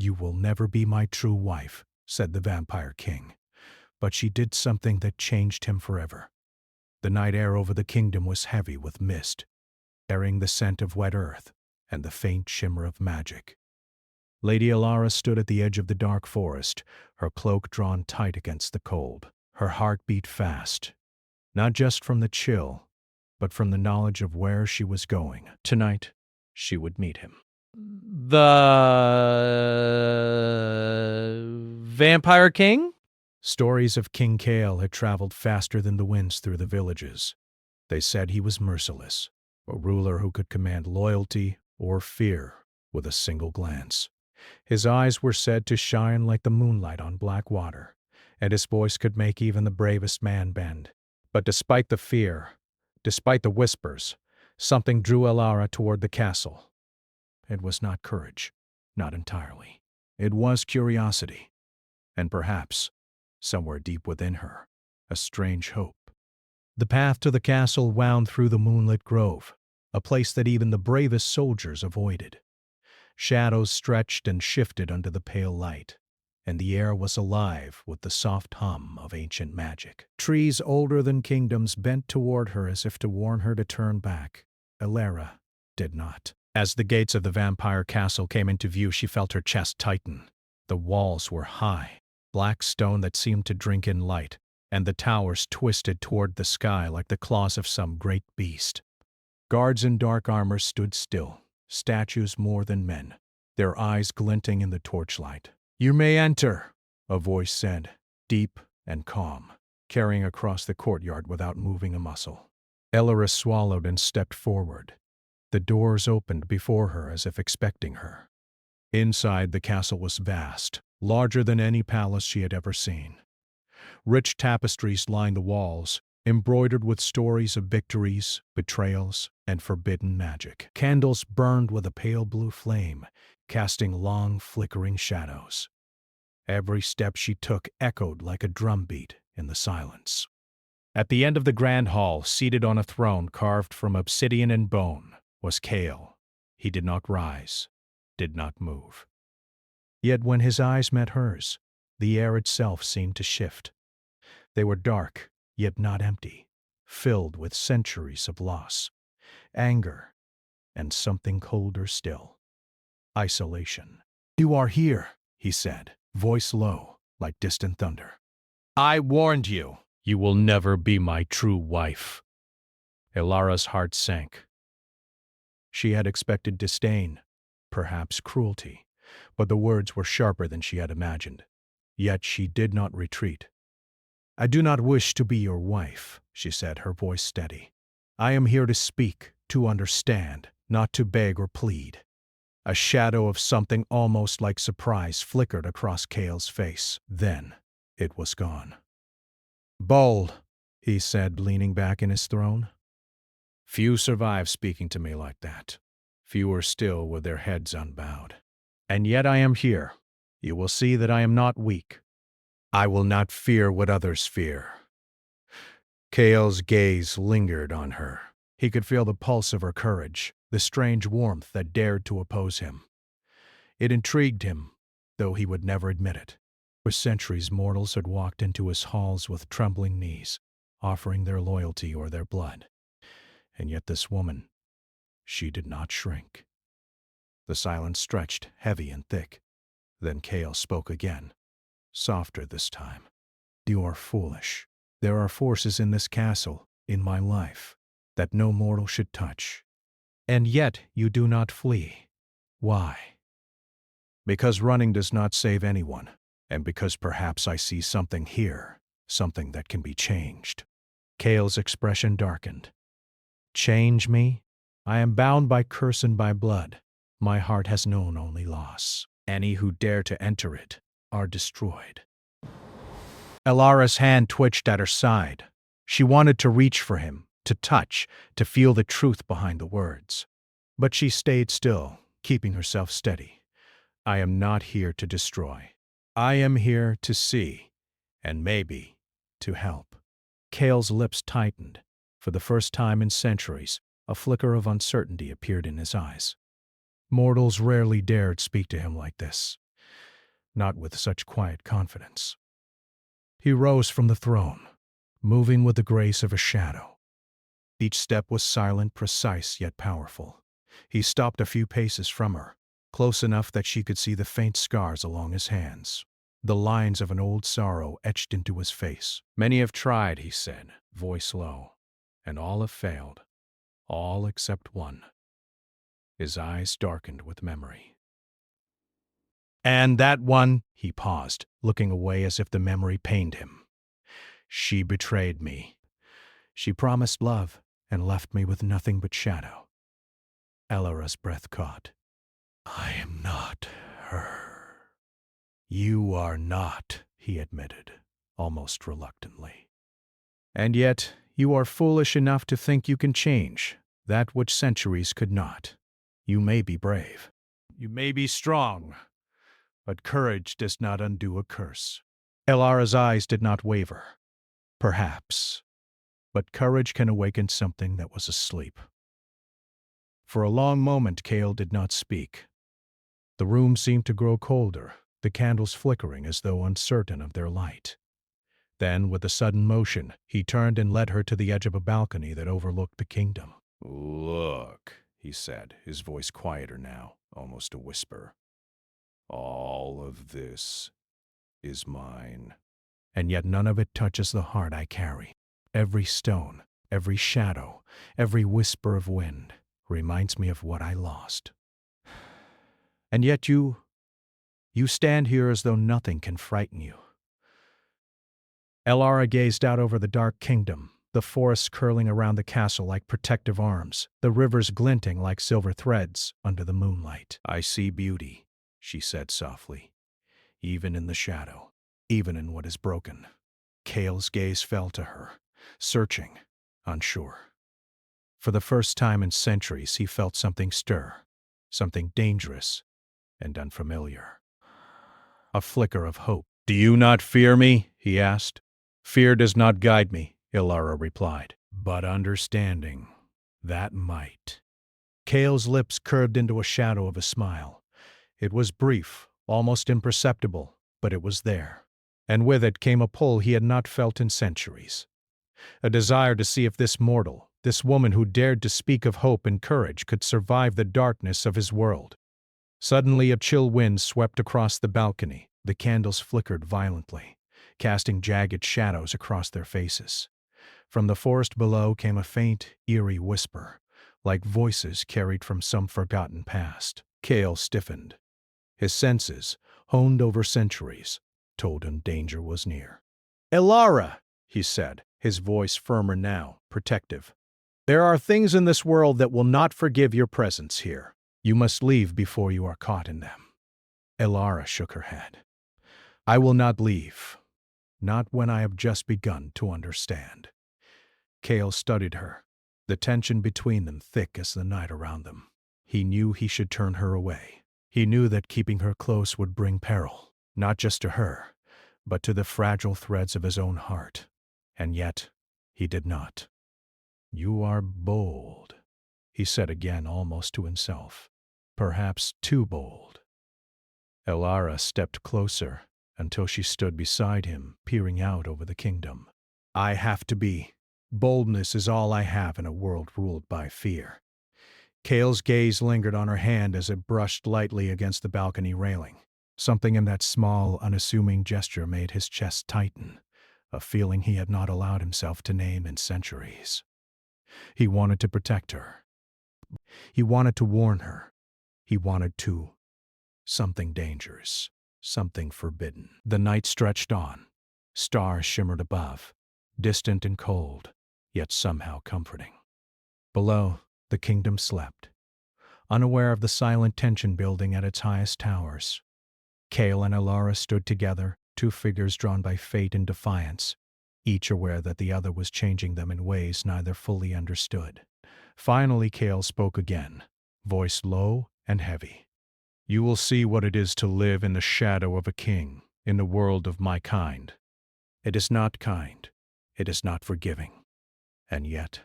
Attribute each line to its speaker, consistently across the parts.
Speaker 1: "You will never be my true wife," said the Vampire King. But she did something that changed him forever. The night air over the kingdom was heavy with mist, carrying the scent of wet earth and the faint shimmer of magic. Lady Alara stood at the edge of the dark forest, her cloak drawn tight against the cold. Her heart beat fast, not just from the chill, but from the knowledge of where she was going. Tonight, she would meet him.
Speaker 2: The Vampire King?
Speaker 1: Stories of King Kale had traveled faster than the winds through the villages. They said he was merciless, a ruler who could command loyalty or fear with a single glance. His eyes were said to shine like the moonlight on black water, and his voice could make even the bravest man bend. But despite the fear, despite the whispers, something drew Alara toward the castle. It was not courage, not entirely. It was curiosity, and perhaps, somewhere deep within her, a strange hope. The path to the castle wound through the moonlit grove, a place that even the bravest soldiers avoided. Shadows stretched and shifted under the pale light, and the air was alive with the soft hum of ancient magic. Trees older than kingdoms bent toward her as if to warn her to turn back. Alara did not. As the gates of the vampire castle came into view, she felt her chest tighten. The walls were high, black stone that seemed to drink in light, and the towers twisted toward the sky like the claws of some great beast. Guards in dark armor stood still, statues more than men, their eyes glinting in the torchlight. "You may enter," a voice said, deep and calm, carrying across the courtyard without moving a muscle. Alara swallowed and stepped forward. The doors opened before her as if expecting her. Inside, the castle was vast, larger than any palace she had ever seen. Rich tapestries lined the walls, embroidered with stories of victories, betrayals, and forbidden magic. Candles burned with a pale blue flame, casting long, flickering shadows. Every step she took echoed like a drumbeat in the silence. At the end of the grand hall, seated on a throne carved from obsidian and bone, was Kale. He did not rise, did not move. Yet when his eyes met hers, the air itself seemed to shift. They were dark, yet not empty, filled with centuries of loss, anger, and something colder still: isolation. "You are here," he said, voice low, like distant thunder. "I warned you. You will never be my true wife." Alara's heart sank. She had expected disdain, perhaps cruelty, but the words were sharper than she had imagined. Yet she did not retreat. "I do not wish to be your wife," she said, her voice steady. "I am here to speak, to understand, not to beg or plead." A shadow of something almost like surprise flickered across Kale's face. Then it was gone. "Bold," he said, leaning back in his throne. "Few survive speaking to me like that. Fewer still with their heads unbowed. And yet I am here. You will see that I am not weak. I will not fear what others fear." Kale's gaze lingered on her. He could feel the pulse of her courage, the strange warmth that dared to oppose him. It intrigued him, though he would never admit it. For centuries, mortals had walked into his halls with trembling knees, offering their loyalty or their blood. And yet this woman, she did not shrink. The silence stretched, heavy and thick. Then Kale spoke again, softer this time. "You are foolish. There are forces in this castle, in my life, that no mortal should touch. And yet you do not flee. Why?" "Because running does not save anyone, and because perhaps I see something here, something that can be changed." Kale's expression darkened. "Change me? I am bound by curse and by blood. My heart has known only loss. Any who dare to enter it are destroyed." Alara's hand twitched at her side. She wanted to reach for him, to touch, to feel the truth behind the words. But she stayed still, keeping herself steady. "I am not here to destroy. I am here to see, and maybe to help." Kale's lips tightened. For the first time in centuries, a flicker of uncertainty appeared in his eyes. Mortals rarely dared speak to him like this. not with such quiet confidence. He rose from the throne, moving with the grace of a shadow. Each step was silent, precise, yet powerful. He stopped a few paces from her, close enough that she could see the faint scars along his hands, the lines of an old sorrow etched into his face. "Many have tried," he said, voice low, "and all have failed. All except one." His eyes darkened with memory. "And that one," he paused, looking away as if the memory pained him. "She betrayed me. She promised love and left me with nothing but shadow." Elara's breath caught. "I am not her." "You are not," he admitted, almost reluctantly. "And yet you are foolish enough to think you can change that which centuries could not. You may be brave. You may be strong. But courage does not undo a curse." Elara's eyes did not waver. "Perhaps. But courage can awaken something that was asleep." For a long moment Cale did not speak. The room seemed to grow colder, the candles flickering as though uncertain of their light. Then, with a sudden motion, he turned and led her to the edge of a balcony that overlooked the kingdom. "Look," he said, his voice quieter now, almost a whisper. "All of this is mine. And yet none of it touches the heart I carry. Every stone, every shadow, every whisper of wind reminds me of what I lost. And yet you stand here as though nothing can frighten you." Elara gazed out over the dark kingdom, the forests curling around the castle like protective arms, the rivers glinting like silver threads under the moonlight. "I see beauty," she said softly, "even in the shadow, even in what is broken." Cale's gaze fell to her, searching, unsure. For the first time in centuries he felt something stir, something dangerous and unfamiliar. A flicker of hope. "Do you not fear me?" he asked. "Fear does not guide me," Elara replied. "But understanding, that might." Cale's lips curved into a shadow of a smile. It was brief, almost imperceptible, but it was there. And with it came a pull he had not felt in centuries. A desire to see if this mortal, this woman who dared to speak of hope and courage, could survive the darkness of his world. Suddenly a chill wind swept across the balcony. The candles flickered violently, casting jagged shadows across their faces. From the forest below came a faint, eerie whisper, like voices carried from some forgotten past. Cale stiffened. His senses, honed over centuries, told him danger was near. "Elara," he said, his voice firmer now, protective. "There are things in this world that will not forgive your presence here. You must leave before you are caught in them." Elara shook her head. "I will not leave. Not when I have just begun to understand." Cale studied her, the tension between them thick as the night around them. He knew he should turn her away. He knew that keeping her close would bring peril, not just to her, but to the fragile threads of his own heart. And yet, he did not. "You are bold," he said again almost to himself. "Perhaps too bold." Elara stepped closer until she stood beside him, peering out over the kingdom. "I have to be. Boldness is all I have in a world ruled by fear." Cale's gaze lingered on her hand as it brushed lightly against the balcony railing. Something in that small, unassuming gesture made his chest tighten, a feeling he had not allowed himself to name in centuries. He wanted to protect her. He wanted to warn her. He wanted to. Something dangerous, something forbidden. The night stretched on. Stars shimmered above, distant and cold, yet somehow comforting. Below, the kingdom slept, unaware of the silent tension building at its highest towers. Cale and Elara stood together, two figures drawn by fate in defiance, each aware that the other was changing them in ways neither fully understood. Finally Cale spoke again, voice low and heavy. "You will see what it is to live in the shadow of a king, in the world of my kind. It is not kind, it is not forgiving, and yet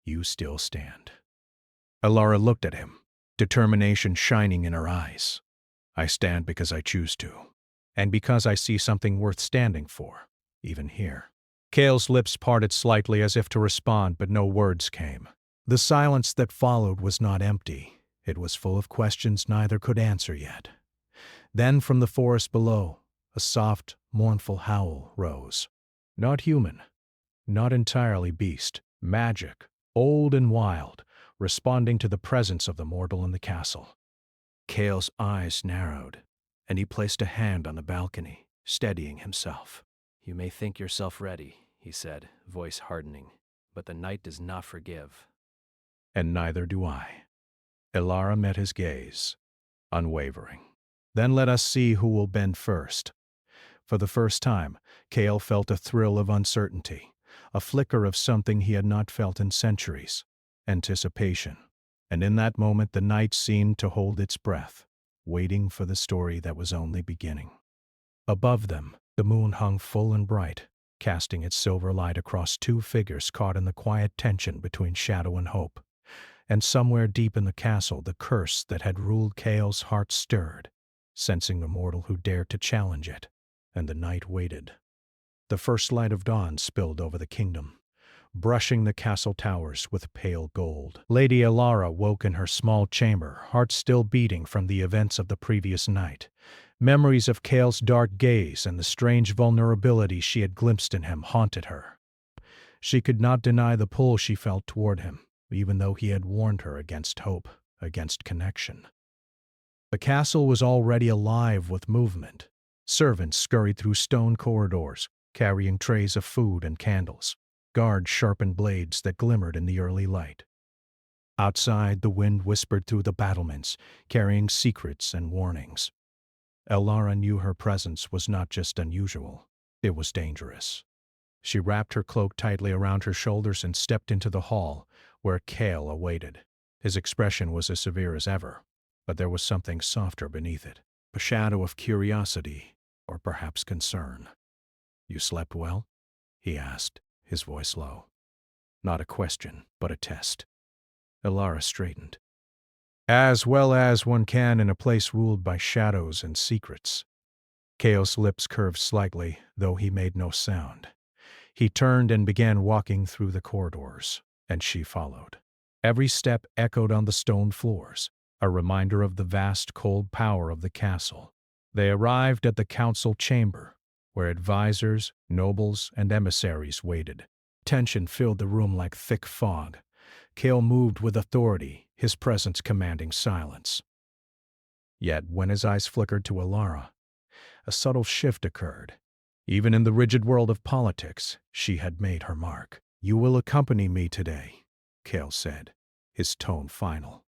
Speaker 1: you still stand." Elara looked at him, determination shining in her eyes. "I stand because I choose to." and because I see something worth standing for, even here." Kale's lips parted slightly as if to respond, but no words came. The silence that followed was not empty. It was full of questions neither could answer yet. Then from the forest below, a soft, mournful howl rose. Not human, not entirely beast, magic, old and wild, responding to the presence of the mortal in the castle. Kale's eyes narrowed, and he placed a hand on the balcony, steadying himself.
Speaker 2: "You may think yourself ready," he said, voice hardening, "but the night does not forgive."
Speaker 1: And neither do I. Elara met his gaze, unwavering. "Then let us see who will bend first." For the first time, Kale felt a thrill of uncertainty, a flicker of something he had not felt in centuries, anticipation. And in that moment the night seemed to hold its breath, waiting for the story that was only beginning. Above them, the moon hung full and bright, casting its silver light across two figures caught in the quiet tension between shadow and hope. And somewhere deep in the castle, the curse that had ruled Kale's heart stirred, sensing the mortal who dared to challenge it, and the night waited. The first light of dawn spilled over the kingdom, brushing the castle towers with pale gold. Lady Elara woke in her small chamber, heart still beating from the events of the previous night. Memories of Kale's dark gaze and the strange vulnerability she had glimpsed in him haunted her. She could not deny the pull she felt toward him, even though he had warned her against hope, against connection. The castle was already alive with movement. Servants scurried through stone corridors, carrying trays of food and candles. Guards sharpened blades that glimmered in the early light. Outside, the wind whispered through the battlements, carrying secrets and warnings. Elara knew her presence was not just unusual, it was dangerous. She wrapped her cloak tightly around her shoulders and stepped into the hall, where Kale awaited. His expression was as severe as ever, but there was something softer beneath it, a shadow of curiosity, or perhaps concern. "You slept well?" he asked, his voice low. Not a question, but a test. Elara straightened. "As well as one can in a place ruled by shadows and secrets." Kale's lips curved slightly, though he made no sound. He turned and began walking through the corridors, and she followed. Every step echoed on the stone floors, a reminder of the vast cold power of the castle. They arrived at the council chamber, where advisors, nobles, and emissaries waited. Tension filled the room like thick fog. Kale moved with authority, his presence commanding silence. Yet when his eyes flickered to Elara, a subtle shift occurred. Even in the rigid world of politics, she had made her mark. "You will accompany me today," Kale said, his tone final.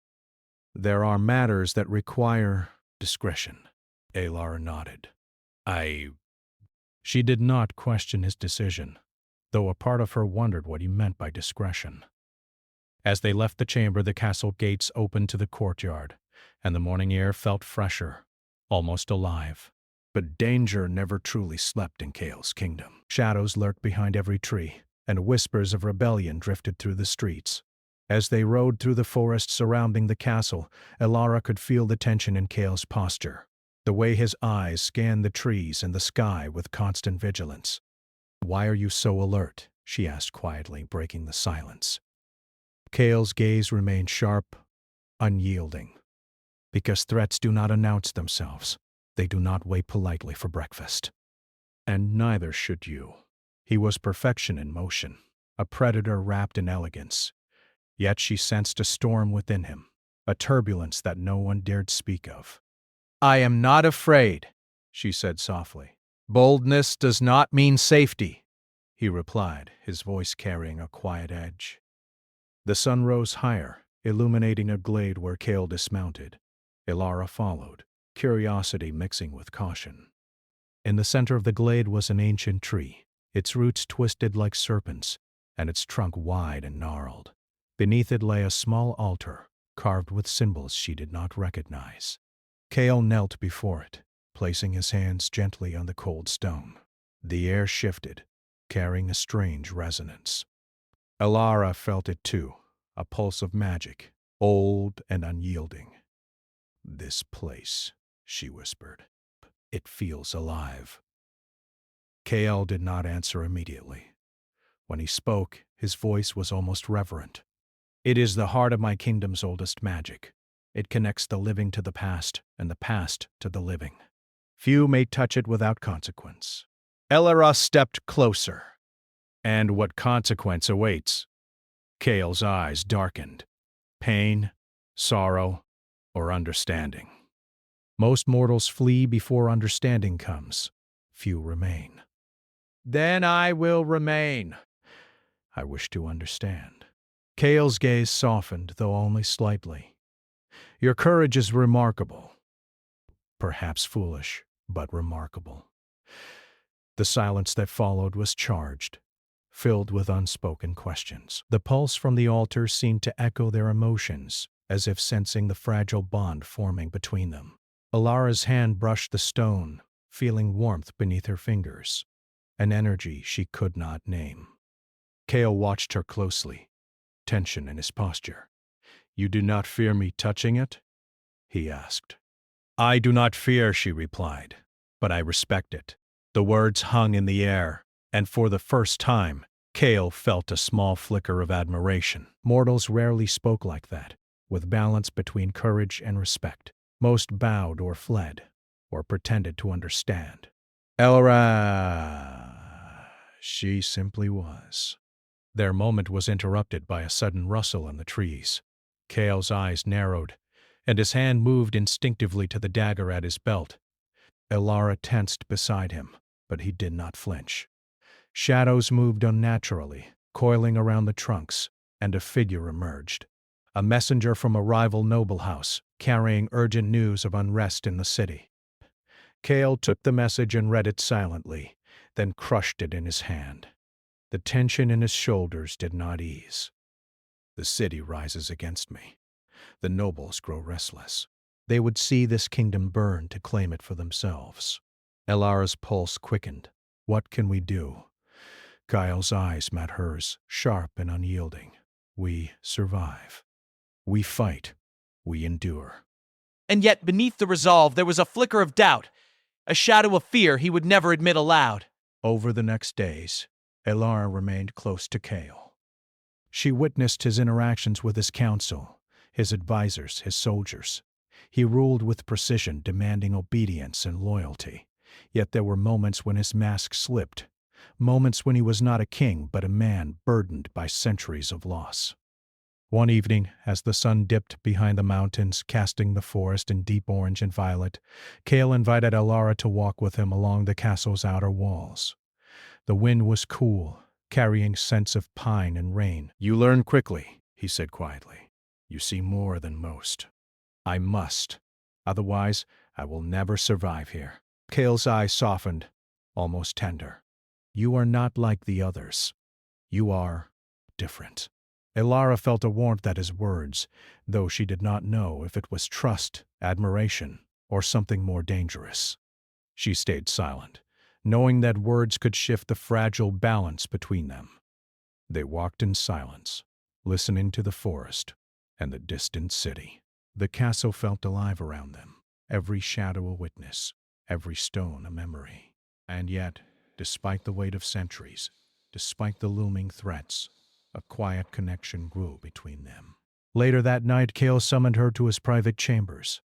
Speaker 1: "There are matters that require discretion." Elara nodded. She did not question his decision, though a part of her wondered what he meant by discretion. As they left the chamber, the castle gates opened to the courtyard, and the morning air felt fresher, almost alive. But danger never truly slept in Kale's kingdom. Shadows lurked behind every tree, and whispers of rebellion drifted through the streets. As they rode through the forest surrounding the castle, Elara could feel the tension in Kale's posture, the way his eyes scanned the trees and the sky with constant vigilance. "Why are you so alert?" she asked quietly, breaking the silence. Kale's gaze remained sharp, unyielding. "Because threats do not announce themselves. They do not wait politely for breakfast. And neither should you." He was perfection in motion, a predator wrapped in elegance. Yet she sensed a storm within him, a turbulence that no one dared speak of. "I am not afraid," she said softly. "Boldness does not mean safety," he replied, his voice carrying a quiet edge. The sun rose higher, illuminating a glade where Kale dismounted. Elara followed, curiosity mixing with caution. In the center of the glade was an ancient tree, its roots twisted like serpents, and its trunk wide and gnarled. Beneath it lay a small altar, carved with symbols she did not recognize. Kale knelt before it, placing his hands gently on the cold stone. The air shifted, carrying a strange resonance. Elara felt it too, a pulse of magic, old and unyielding. "This place," she whispered. It feels alive. Kael did not answer immediately. When he spoke, his voice was almost reverent. It is the heart of my kingdom's oldest magic. It connects the living to the past and the past to the living. Few may touch it without consequence. Elara stepped closer. And what consequence awaits? Kael's eyes darkened. Pain, sorrow, or understanding. Most mortals flee before understanding comes. Few remain. Then I will remain. I wish to understand. Kael's gaze softened, though only slightly. Your courage is remarkable. Perhaps foolish, but remarkable. The silence that followed was charged, filled with unspoken questions. The pulse from the altar seemed to echo their emotions, as if sensing the fragile bond forming between them. Alara's hand brushed the stone, feeling warmth beneath her fingers, an energy she could not name. Kael watched her closely, tension in his posture. You do not fear me touching it? He asked. I do not fear, she replied, but I respect it. The words hung in the air, and for the first time, Kael felt a small flicker of admiration. Mortals rarely spoke like that, with balance between courage and respect. Most bowed or fled, or pretended to understand. Elra, she simply was. Their moment was interrupted by a sudden rustle in the trees. Kael's eyes narrowed, and his hand moved instinctively to the dagger at his belt. Elara tensed beside him, but he did not flinch. Shadows moved unnaturally, coiling around the trunks, and a figure emerged. A messenger from a rival noble house, carrying urgent news of unrest in the city. Kael took the message and read it silently, then crushed it in his hand. The tension in his shoulders did not ease. The city rises against me. The nobles grow restless. They would see this kingdom burn to claim it for themselves. Elara's pulse quickened. What can we do? Kael's eyes met hers, sharp and unyielding. We survive. We fight. We endure.
Speaker 3: And yet beneath the resolve there was a flicker of doubt, a shadow of fear he would never admit aloud.
Speaker 1: Over the next days, Elara remained close to Kael. She witnessed his interactions with his council, his advisors, his soldiers. He ruled with precision, demanding obedience and loyalty. Yet there were moments when his mask slipped, moments when he was not a king but a man burdened by centuries of loss. One evening, as the sun dipped behind the mountains, casting the forest in deep orange and violet, Kael invited Elara to walk with him along the castle's outer walls. The wind was cool, carrying scents of pine and rain. You learn quickly, he said quietly. You see more than most. I must. Otherwise, I will never survive here. Kael's eyes softened, almost tender. You are not like the others. You are different. Elara felt a warmth at his words, though she did not know if it was trust, admiration, or something more dangerous. She stayed silent, knowing that words could shift the fragile balance between them. They walked in silence, listening to the forest and the distant city. The castle felt alive around them, every shadow a witness, every stone a memory. And yet, despite the weight of centuries, despite the looming threats, a quiet connection grew between them. Later that night, Kael summoned her to his private chambers.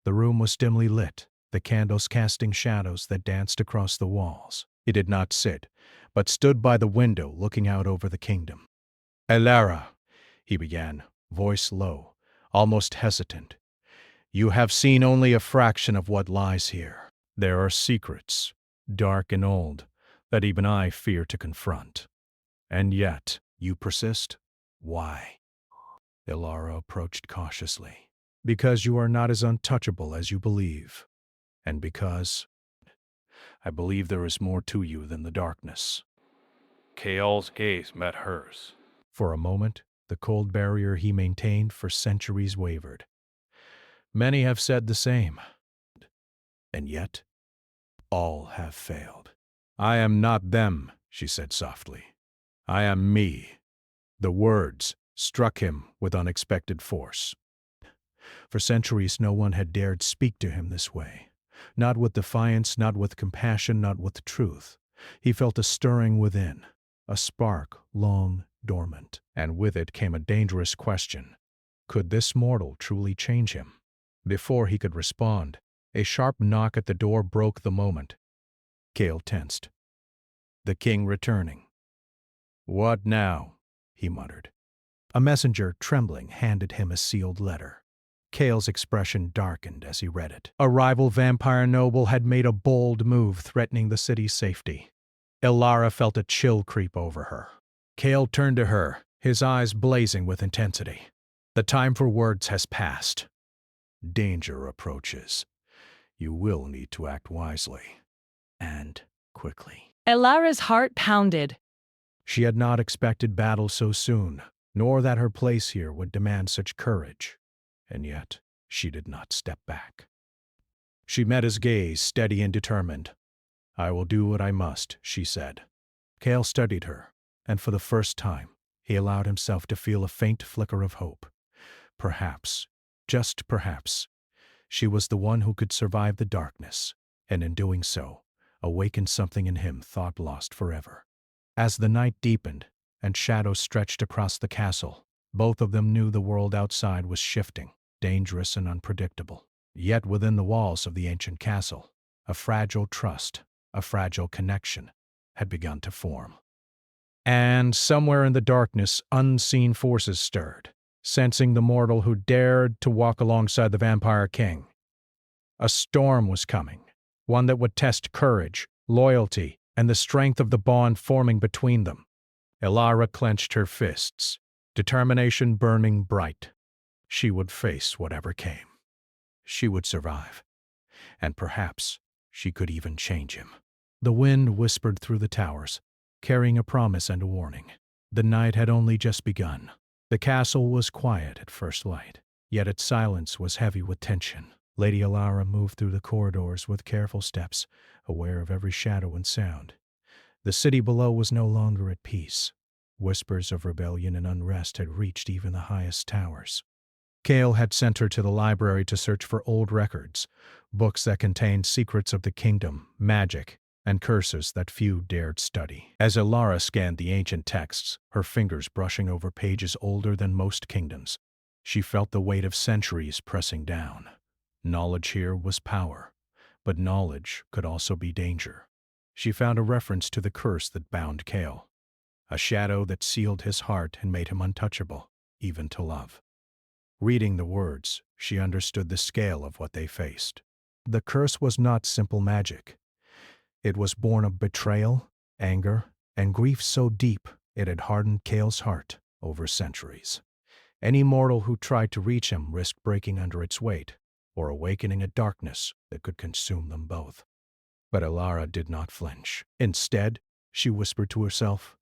Speaker 1: The room was dimly lit, the candles casting shadows that danced across the walls. He did not sit, but stood by the window looking out over the kingdom. Elara, he began, voice low, almost hesitant. You have seen only a fraction of what lies here. There are secrets, dark and old, that even I fear to confront. And yet, you persist? Why? Elara approached cautiously. Because you are not as untouchable as you believe. And because I believe there is more to you than the darkness.
Speaker 4: Kael's gaze met hers.
Speaker 1: For a moment, the cold barrier he maintained for centuries wavered. Many have said the same. And yet, all have failed. I am not them, she said softly. I am me. The words struck him with unexpected force. For centuries, no one had dared speak to him this way. Not with defiance, not with compassion, not with truth. He felt a stirring within, a spark long dormant, and with it came a dangerous question. Could this mortal truly change him? Before he could respond, a sharp knock at the door broke the moment. Cale tensed. The king returning. "What now?" he muttered. A messenger, trembling, handed him a sealed letter. Cale's expression darkened as he read it. A rival vampire noble had made a bold move threatening the city's safety. Ilara felt a chill creep over her. Cale turned to her, his eyes blazing with intensity. "The time for words has passed. Danger approaches. You will need to act wisely. And quickly."
Speaker 5: Ilara's heart pounded.
Speaker 1: She had not expected battle so soon, nor that her place here would demand such courage. And yet, she did not step back. She met his gaze, steady and determined. "I will do what I must," she said. Cale studied her, and for the first time, he allowed himself to feel a faint flicker of hope. Perhaps, just perhaps, she was the one who could survive the darkness, and in doing so, awaken something in him thought lost forever. As the night deepened and shadows stretched across the castle, both of them knew the world outside was shifting, dangerous and unpredictable. Yet within the walls of the ancient castle, a fragile trust, a fragile connection, had begun to form. And somewhere in the darkness, unseen forces stirred, sensing the mortal who dared to walk alongside the vampire king. A storm was coming, one that would test courage, loyalty, and the strength of the bond forming between them. Ilara clenched her fists, determination burning bright. She would face whatever came. She would survive. And perhaps she could even change him. The wind whispered through the towers, carrying a promise and a warning. The night had only just begun. The castle was quiet at first light, yet its silence was heavy with tension. Lady Ilara moved through the corridors with careful steps, aware of every shadow and sound. The city below was no longer at peace. Whispers of rebellion and unrest had reached even the highest towers. Cale had sent her to the library to search for old records, books that contained secrets of the kingdom, magic, and curses that few dared study. As Ilara scanned the ancient texts, her fingers brushing over pages older than most kingdoms, she felt the weight of centuries pressing down. Knowledge here was power, but knowledge could also be danger. She found a reference to the curse that bound Cale, a shadow that sealed his heart and made him untouchable, even to love. Reading the words, she understood the scale of what they faced. The curse was not simple magic. It was born of betrayal, anger, and grief so deep it had hardened Cale's heart over centuries. Any mortal who tried to reach him risked breaking under its weight, or awakening a darkness that could consume them both. But Ilara did not flinch. Instead, she whispered to herself,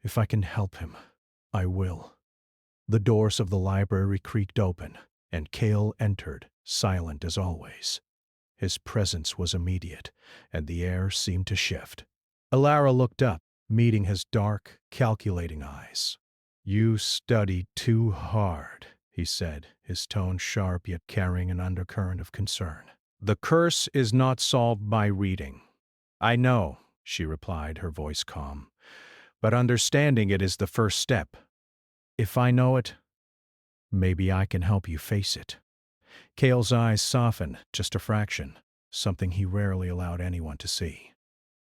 Speaker 1: "If I can help him, I will." The doors of the library creaked open, and Cale entered, silent as always. His presence was immediate, and the air seemed to shift. Ilara looked up, meeting his dark, calculating eyes. "You study too hard," he said, his tone sharp yet carrying an undercurrent of concern. "The curse is not solved by reading." "I know," she replied, her voice calm, "but understanding it is the first step. If I know it, maybe I can help you face it." Cale's eyes softened just a fraction, something he rarely allowed anyone to see.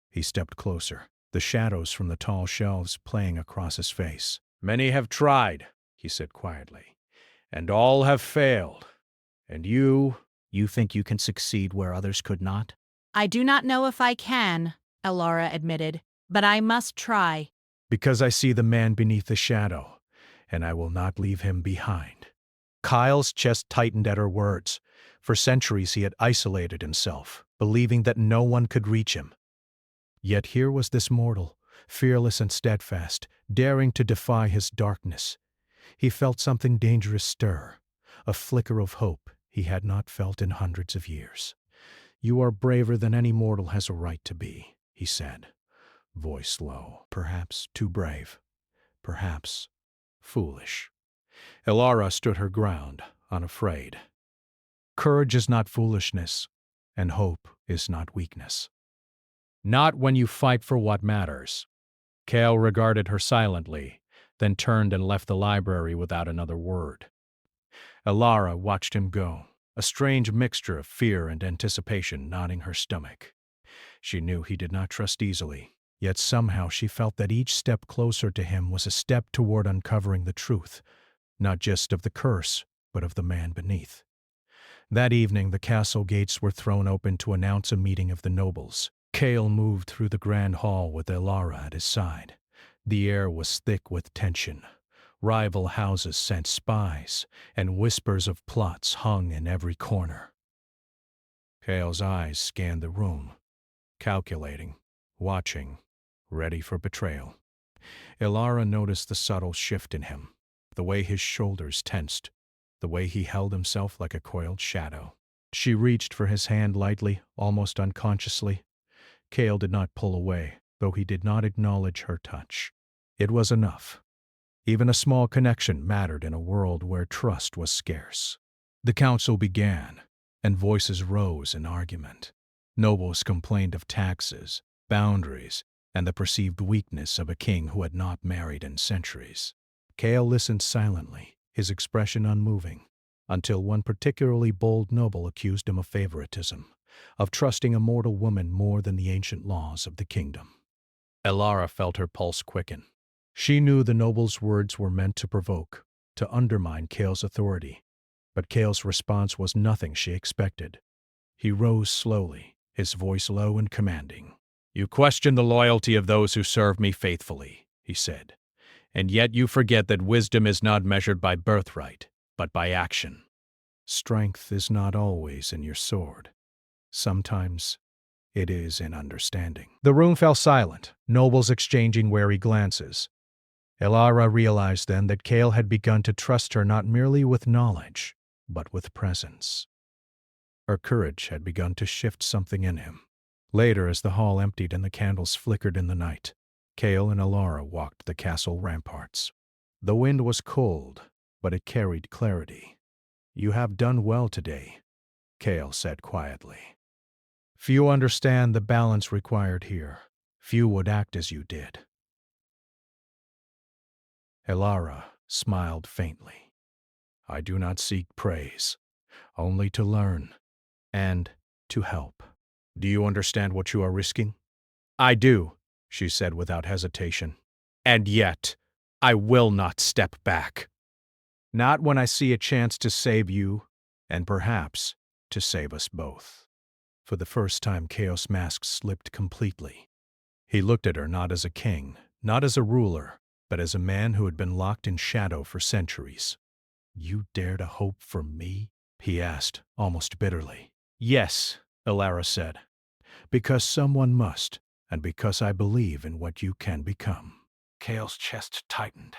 Speaker 1: He stepped closer, the shadows from the tall shelves playing across his face. "Many have tried," he said quietly, "and all have failed. And you think you can succeed where others could not?"
Speaker 5: I do not know if I can, Ilara admitted, but I must try.
Speaker 1: "Because I see the man beneath the shadow, and I will not leave him behind." Kyle's chest tightened at her words. For centuries he had isolated himself, believing that no one could reach him. Yet here was this mortal, fearless and steadfast, daring to defy his darkness. He felt something dangerous stir, a flicker of hope he had not felt in hundreds of years. "You are braver than any mortal has a right to be," he said, voice low. "Perhaps too brave, perhaps foolish." Ilara stood her ground, unafraid. "Courage is not foolishness, and hope is not weakness. Not when you fight for what matters. Kale regarded her silently, then turned and left the library without another word. Elara watched him go, a strange mixture of fear and anticipation knotting her stomach. She knew he did not trust easily, yet somehow she felt that each step closer to him was a step toward uncovering the truth, not just of the curse, but of the man beneath. That evening, the castle gates were thrown open to announce a meeting of the nobles. Kale moved through the grand hall with Elara at his side. The air was thick with tension. Rival houses sent spies, and whispers of plots hung in every corner. Kale's eyes scanned the room, calculating, watching, ready for betrayal. Elara noticed the subtle shift in him, the way his shoulders tensed, the way he held himself like a coiled shadow. She reached for his hand lightly, almost unconsciously. Kale did not pull away, though he did not acknowledge her touch. It was enough. Even a small connection mattered in a world where trust was scarce. The council began, and voices rose in argument. Nobles complained of taxes, boundaries, and the perceived weakness of a king who had not married in centuries. Kale listened silently, his expression unmoving, until one particularly bold noble accused him of favoritism, of trusting a mortal woman more than the ancient laws of the kingdom. Elara felt her pulse quicken. She knew the noble's words were meant to provoke, to undermine Kale's authority, but Kale's response was nothing she expected. He rose slowly, his voice low and commanding. "You question the loyalty of those who serve me faithfully," he said, "and yet you forget that wisdom is not measured by birthright, but by action. Strength is not always in your sword. Sometimes it is in understanding." The room fell silent, nobles exchanging wary glances. Elara realized then that Kale had begun to trust her not merely with knowledge, but with presence. Her courage had begun to shift something in him. Later, as the hall emptied and the candles flickered in the night, Kale and Elara walked the castle ramparts. The wind was cold, but it carried clarity. "You have done well today," Kale said quietly. "Few understand the balance required here. Few would act as you did." Elara smiled faintly. "I do not seek praise, only to learn and to help. Do you understand what you are risking?" "I do," she said without hesitation. "And yet, I will not step back. Not when I see a chance to save you, and perhaps to save us both." For the first time, Chaos Mask slipped completely. He looked at her not as a king, not as a ruler, but as a man who had been locked in shadow for centuries. "You dare to hope for me?" he asked, almost bitterly. "Yes," Elara said, "because someone must, and because I believe in what you can become." Kale's chest tightened.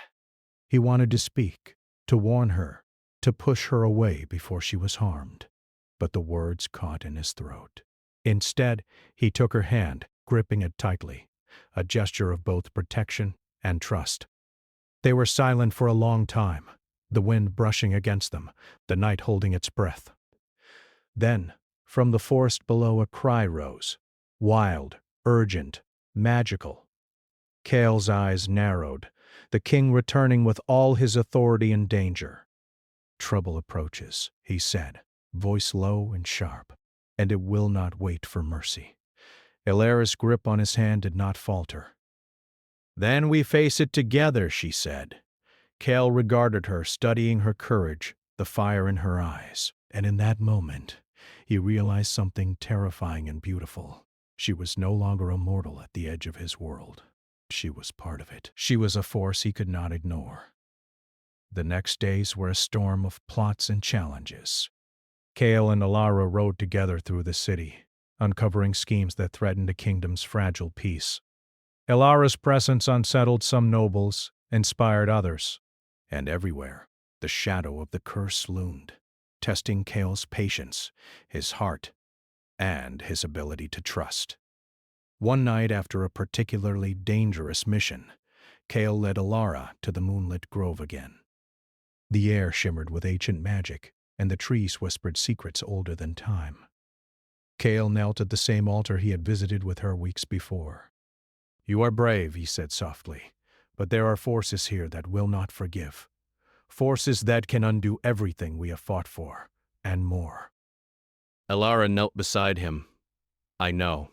Speaker 1: He wanted to speak, to warn her, to push her away before she was harmed, but the words caught in his throat. Instead, he took her hand, gripping it tightly, a gesture of both protection and trust. They were silent for a long time, the wind brushing against them, the night holding its breath. Then, from the forest below, a cry rose, wild, urgent, magical. Kale's eyes narrowed, the king returning with all his authority and danger. "Trouble approaches," he said, voice low and sharp, "and it will not wait for mercy." Elara's grip on his hand did not falter. "Then we face it together," she said. Kale regarded her, studying her courage, the fire in her eyes, and in that moment, he realized something terrifying and beautiful. She was no longer a mortal at the edge of his world. She was part of it. She was a force he could not ignore. The next days were a storm of plots and challenges. Kale and Elara rode together through the city, uncovering schemes that threatened the kingdom's fragile peace. Elara's presence unsettled some nobles, inspired others, and everywhere, the shadow of the curse loomed, testing Kale's patience, his heart, and his ability to trust. One night after a particularly dangerous mission, Kale led Elara to the moonlit grove again. The air shimmered with ancient magic, and the trees whispered secrets older than time. Kale knelt at the same altar he had visited with her weeks before. "You are brave," he said softly, "but there are forces here that will not forgive. Forces that can undo everything we have fought for, and more."
Speaker 2: Elara knelt beside him. "I know."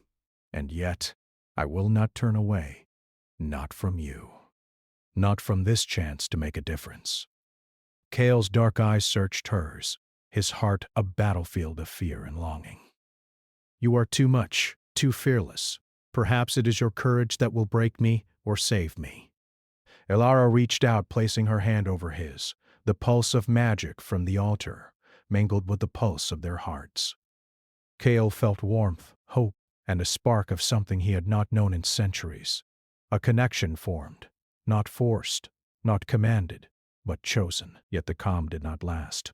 Speaker 1: "And yet, I will not turn away. Not from you. Not from this chance to make a difference." Kale's dark eyes searched hers, his heart a battlefield of fear and longing. "You are too much, too fearless. Perhaps it is your courage that will break me or save me." Elara reached out, placing her hand over his, the pulse of magic from the altar, mingled with the pulse of their hearts. Kale felt warmth, hope, and a spark of something he had not known in centuries. A connection formed, not forced, not commanded, but chosen. Yet the calm did not last.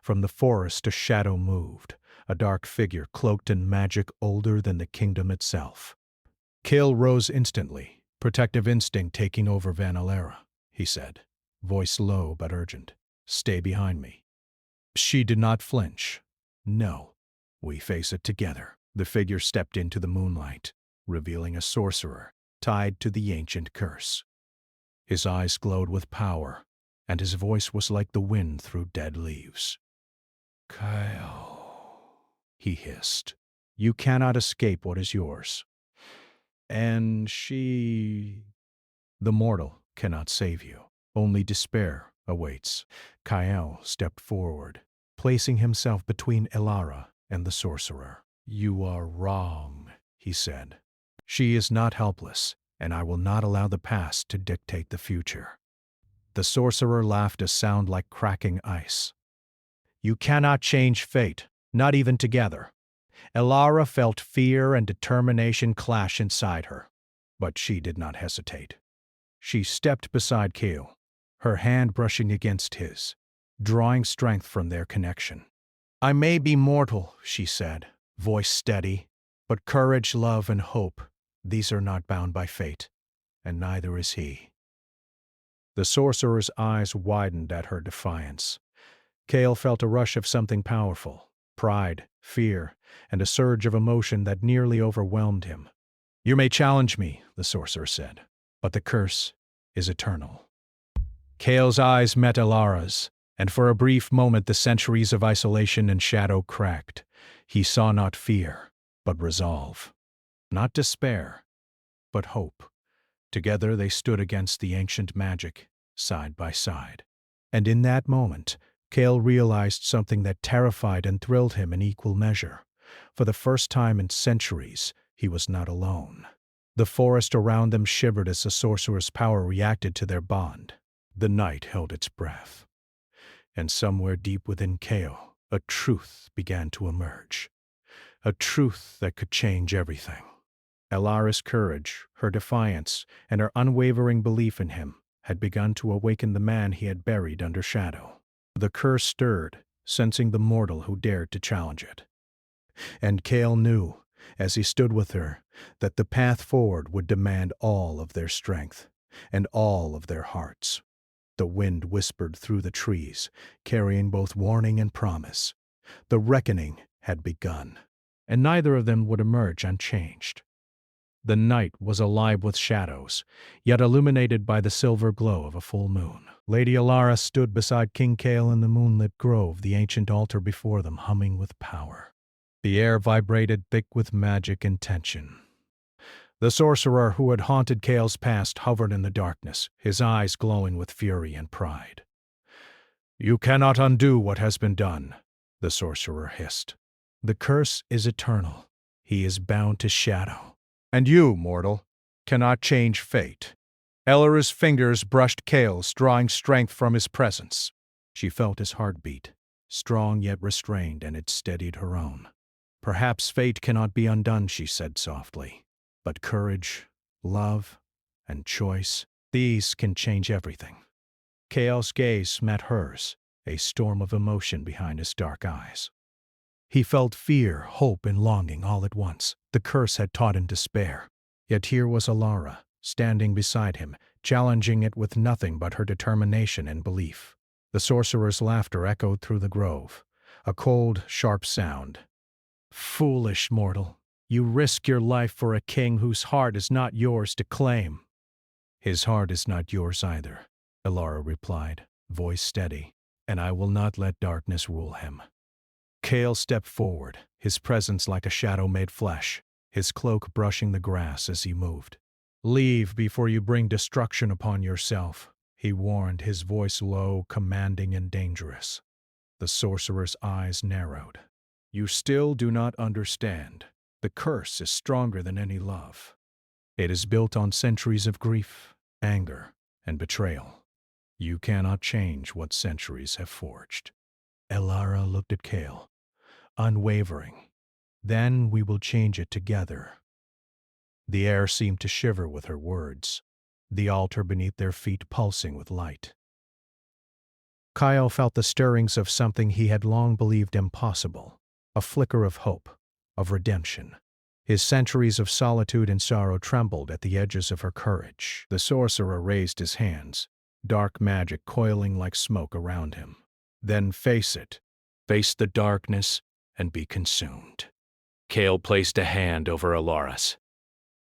Speaker 1: From the forest a shadow moved, a dark figure cloaked in magic older than the kingdom itself. Kale rose instantly, protective instinct taking over Vanilera. He said, voice low but urgent, "Stay behind me." She did not flinch. "No, we face it together." The figure stepped into the moonlight, revealing a sorcerer tied to the ancient curse. His eyes glowed with power, and his voice was like the wind through dead leaves. "Kyle," he hissed, "you cannot escape what is yours. And she... the mortal cannot save you. Only despair awaits." Kyle stepped forward, placing himself between Elara and the sorcerer. "You are wrong," he said. "She is not helpless, and I will not allow the past to dictate the future." The sorcerer laughed a sound like cracking ice. "You cannot change fate, not even together." Elara felt fear and determination clash inside her, but she did not hesitate. She stepped beside Kale, her hand brushing against his, drawing strength from their connection. "I may be mortal," she said, voice steady, "but courage, love, and hope, these are not bound by fate, and neither is he." The sorcerer's eyes widened at her defiance. Kale felt a rush of something powerful, pride, fear, and a surge of emotion that nearly overwhelmed him. "You may challenge me," the sorcerer said, "but the curse is eternal." Kale's eyes met Elara's, and for a brief moment the centuries of isolation and shadow cracked. He saw not fear, but resolve. Not despair, but hope. Together they stood against the ancient magic, side by side. And in that moment, Kale realized something that terrified and thrilled him in equal measure. For the first time in centuries, he was not alone. The forest around them shivered as the sorcerer's power reacted to their bond. The night held its breath. And somewhere deep within Kale, a truth began to emerge. A truth that could change everything. Elara's courage, her defiance, and her unwavering belief in him had begun to awaken the man he had buried under shadow. The curse stirred, sensing the mortal who dared to challenge it. And Kale knew, as he stood with her, that the path forward would demand all of their strength, and all of their hearts. The wind whispered through the trees, carrying both warning and promise. The reckoning had begun, and neither of them would emerge unchanged. The night was alive with shadows, yet illuminated by the silver glow of a full moon. Lady Elara stood beside King Kale in the moonlit grove, the ancient altar before them humming with power. The air vibrated thick with magic and tension. The sorcerer who had haunted Kale's past hovered in the darkness, his eyes glowing with fury and pride. "You cannot undo what has been done," the sorcerer hissed. "The curse is eternal. He is bound to shadow. And you, mortal, cannot change fate." Elara's fingers brushed Kale's, drawing strength from his presence. She felt his heartbeat, strong yet restrained, and it steadied her own. "Perhaps fate cannot be undone," she said softly. "But courage, love, and choice, these can change everything." Kale's gaze met hers, a storm of emotion behind his dark eyes. He felt fear, hope, and longing all at once. The curse had taught him despair. Yet here was Elara, standing beside him, challenging it with nothing but her determination and belief. The sorcerer's laughter echoed through the grove, a cold, sharp sound. Foolish mortal, you risk your life for a king whose heart is not yours to claim. His heart is not yours either, Elara replied, voice steady, and I will not let darkness rule him. Kale stepped forward, his presence like a shadow made flesh, his cloak brushing the grass as he moved. Leave before you bring destruction upon yourself, he warned, his voice low, commanding and dangerous. The sorcerer's eyes narrowed. You still do not understand. The curse is stronger than any love. It is built on centuries of grief, anger, and betrayal. You cannot change what centuries have forged. Elara looked at Kale, unwavering. Then we will change it together. The air seemed to shiver with her words, the altar beneath their feet pulsing with light. Kyle felt the stirrings of something he had long believed impossible, a flicker of hope, of redemption. His centuries of solitude and sorrow trembled at the edges of her courage. The sorcerer raised his hands, dark magic coiling like smoke around him. Then face it. Face the darkness and be consumed.
Speaker 2: Kale placed a hand over Elara's.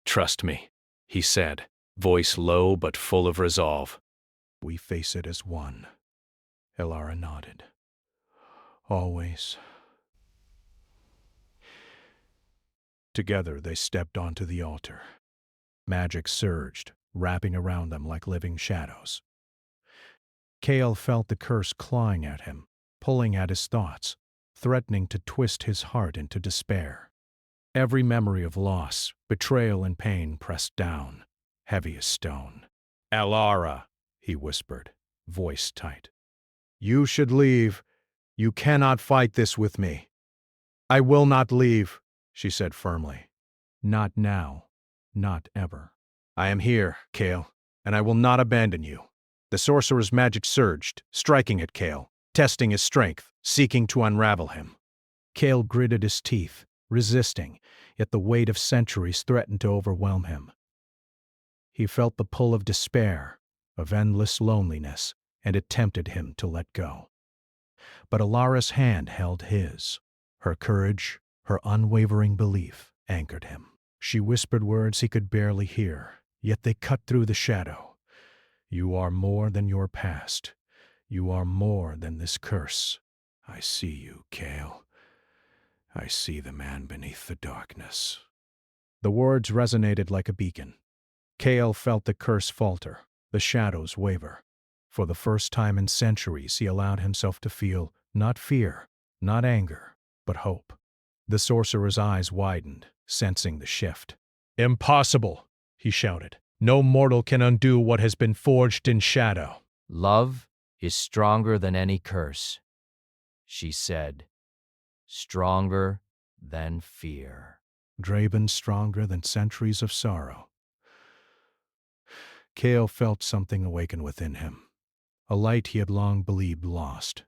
Speaker 2: Trust me, he said, voice low but full of resolve.
Speaker 1: We face it as one. Elara nodded. Always. Together they stepped onto the altar. Magic surged, wrapping around them like living shadows. Kale felt the curse clawing at him, pulling at his thoughts, threatening to twist his heart into despair. Every memory of loss, betrayal, and pain pressed down, heavy as stone. Elara, he whispered, voice tight. You should leave. You cannot fight this with me. I will not leave, she said firmly. Not now. Not ever. I am here, Kale, and I will not abandon you. The sorcerer's magic surged, striking at Kale, testing his strength, seeking to unravel him. Kale gritted his teeth, resisting, yet the weight of centuries threatened to overwhelm him. He felt the pull of despair, of endless loneliness, and it tempted him to let go. But Elara's hand held his. Her courage, her unwavering belief, anchored him. She whispered words he could barely hear, yet they cut through the shadow. You are more than your past. You are more than this curse. I see you, Kale. I see the man beneath the darkness. The words resonated like a beacon. Kale felt the curse falter, the shadows waver. For the first time in centuries, he allowed himself to feel not fear, not anger, but hope. The sorcerer's eyes widened, sensing the shift. Impossible, he shouted. No mortal can undo what has been forged in shadow.
Speaker 2: Love is stronger than any curse, she said. Stronger than fear.
Speaker 1: Draven stronger than centuries of sorrow. Kale felt something awaken within him, a light he had long believed lost.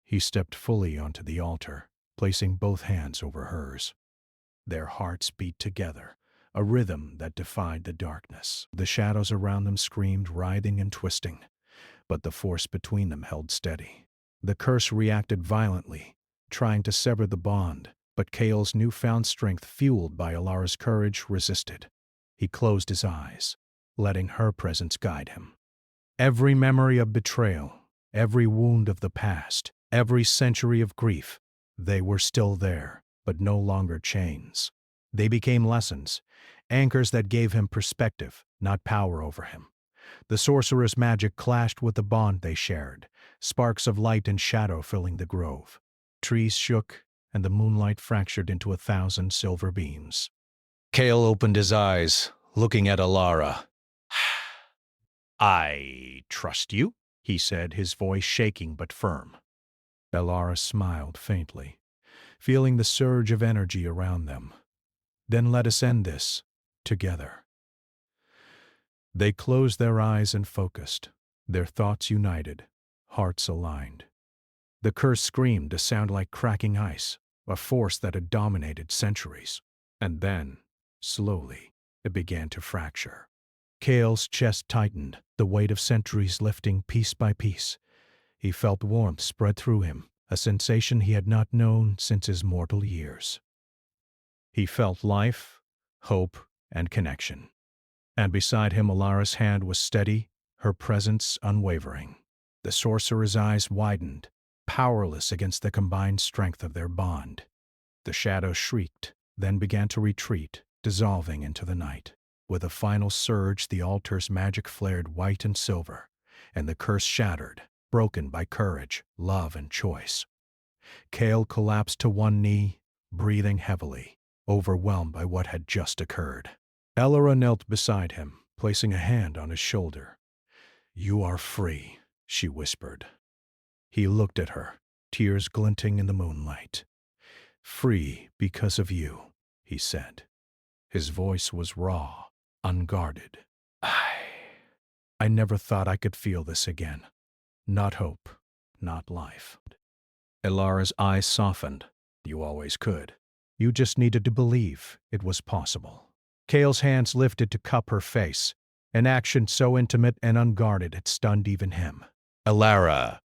Speaker 1: He stepped fully onto the altar, placing both hands over hers. Their hearts beat together, a rhythm that defied the darkness. The shadows around them screamed, writhing and twisting, but the force between them held steady. The curse reacted violently, trying to sever the bond, but Kale's newfound strength, fueled by Elara's courage, resisted. He closed his eyes, letting her presence guide him. Every memory of betrayal, every wound of the past, every century of grief, they were still there, but no longer chains. They became lessons, anchors that gave him perspective, not power over him. The sorcerer's magic clashed with the bond they shared, sparks of light and shadow filling the grove. Trees shook, and the moonlight fractured into 1,000 silver beams. Kale opened his eyes, looking at Elara. I trust you, he said, his voice shaking but firm. Elara smiled faintly, feeling the surge of energy around them. Then let us end this, together. They closed their eyes and focused, their thoughts united, hearts aligned. The curse screamed, a sound like cracking ice, a force that had dominated centuries. And then, slowly, it began to fracture. Kale's chest tightened, the weight of centuries lifting piece by piece. He felt warmth spread through him, a sensation he had not known since his mortal years. He felt life, hope, and connection. And beside him, Alara's hand was steady, her presence unwavering. The sorcerer's eyes widened, powerless against the combined strength of their bond. The shadow shrieked, then began to retreat, dissolving into the night. With a final surge, the altar's magic flared white and silver, and the curse shattered, broken by courage, love, and choice. Cale collapsed to one knee, breathing heavily, overwhelmed by what had just occurred. Elora knelt beside him, placing a hand on his shoulder. "You are free," she whispered. He looked at her, tears glinting in the moonlight. "Free because of you," he said. His voice was raw, unguarded. I never thought I could feel this again. Not hope, not life." Elara's eyes softened. "You always could. You just needed to believe it was possible." Cale's hands lifted to cup her face, an action so intimate and unguarded it stunned even him. "Elara,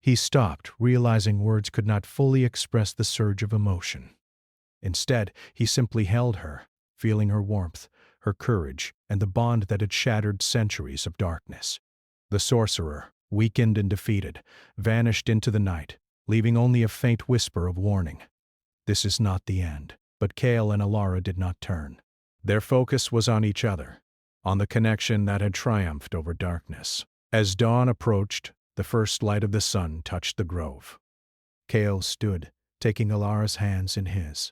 Speaker 1: He stopped, realizing words could not fully express the surge of emotion. Instead, he simply held her, feeling her warmth, her courage, and the bond that had shattered centuries of darkness. The sorcerer, weakened and defeated, vanished into the night, leaving only a faint whisper of warning. This is not the end. But Cale and Elara did not turn. Their focus was on each other, on the connection that had triumphed over darkness. As dawn approached, the first light of the sun touched the grove. Cale stood, taking Elara's hands in his.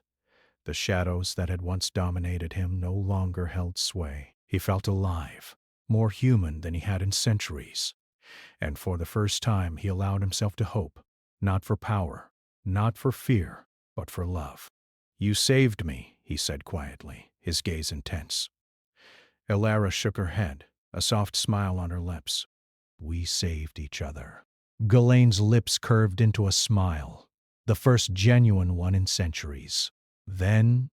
Speaker 1: The shadows that had once dominated him no longer held sway. He felt alive, more human than he had in centuries. And for the first time he allowed himself to hope, not for power, not for fear, but for love. "You saved me," he said quietly, his gaze intense. Elara shook her head, a soft smile on her lips. "We saved each other." Ghislaine's lips curved into a smile, the first genuine one in centuries. "Then,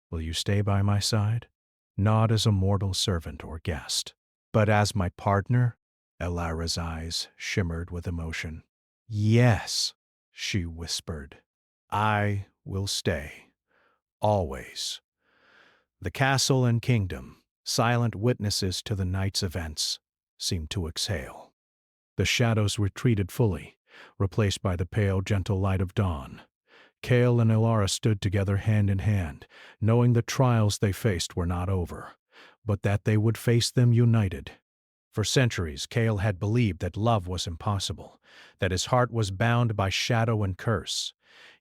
Speaker 1: will you stay by my side? Not as a mortal servant or guest, but as my partner?" Elara's eyes shimmered with emotion. "Yes," she whispered. "I will stay. Always." The castle and kingdom, silent witnesses to the night's events, seemed to exhale. The shadows retreated fully, replaced by the pale, gentle light of dawn. Cale and Elara stood together hand in hand, knowing the trials they faced were not over, but that they would face them united. For centuries, Cale had believed that love was impossible, that his heart was bound by shadow and curse.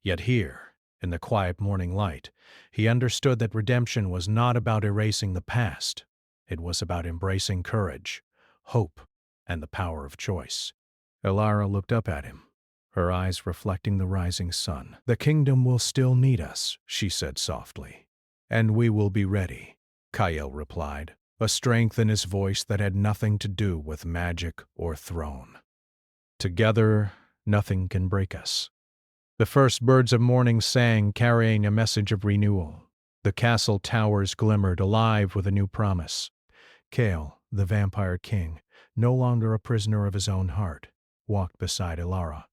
Speaker 1: Yet here, in the quiet morning light, he understood that redemption was not about erasing the past. It was about embracing courage, hope, and the power of choice. Elara looked up at him, her eyes reflecting the rising sun. "The kingdom will still need us," she said softly. "And we will be ready," Cale replied, a strength in his voice that had nothing to do with magic or throne. "Together, nothing can break us." The first birds of morning sang, carrying a message of renewal. The castle towers glimmered, alive with a new promise. Cale, the vampire king, no longer a prisoner of his own heart, walked beside Elara,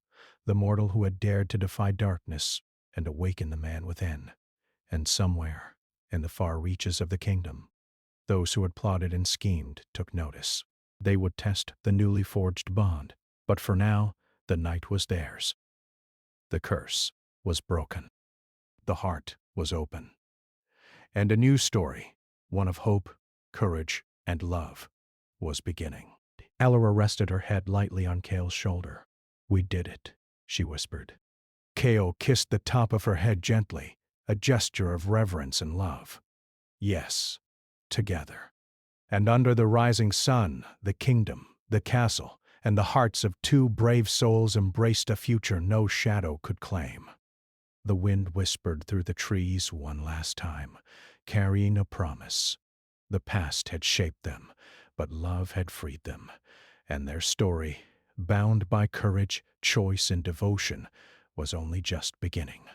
Speaker 1: the mortal who had dared to defy darkness and awaken the man within. And somewhere, in the far reaches of the kingdom, those who had plotted and schemed took notice. They would test the newly forged bond, but for now, the night was theirs. The curse was broken. The heart was open. And a new story, one of hope, courage, and love, was beginning. Elara rested her head lightly on Cale's shoulder. "We did it," she whispered. Cale kissed the top of her head gently, a gesture of reverence and love. "Yes, together." And under the rising sun, the kingdom, the castle, and the hearts of two brave souls embraced a future no shadow could claim. The wind whispered through the trees one last time, carrying a promise. The past had shaped them, but love had freed them, and their story, bound by courage, choice, and devotion, was only just beginning.